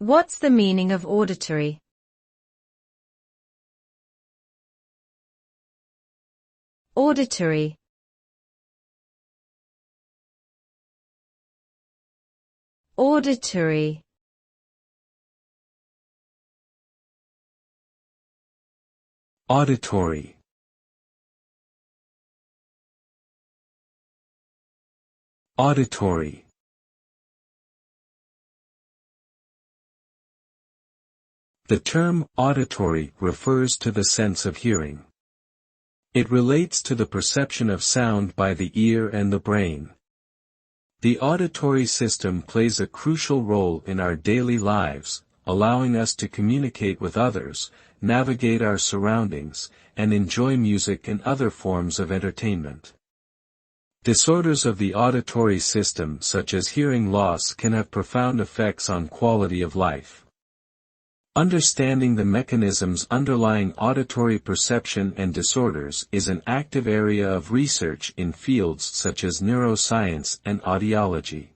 What's the meaning of auditory? Auditory. Auditory. Auditory. Auditory. The term auditory refers to the sense of hearing. It relates to the perception of sound by the ear and the brain. The auditory system plays a crucial role in our daily lives, allowing us to communicate with others, navigate our surroundings, and enjoy music and other forms of entertainment. Disorders of the auditory system such as hearing loss can have profound effects on quality of life. Understanding the mechanisms underlying auditory perception and disorders is an active area of research in fields such as neuroscience and audiology.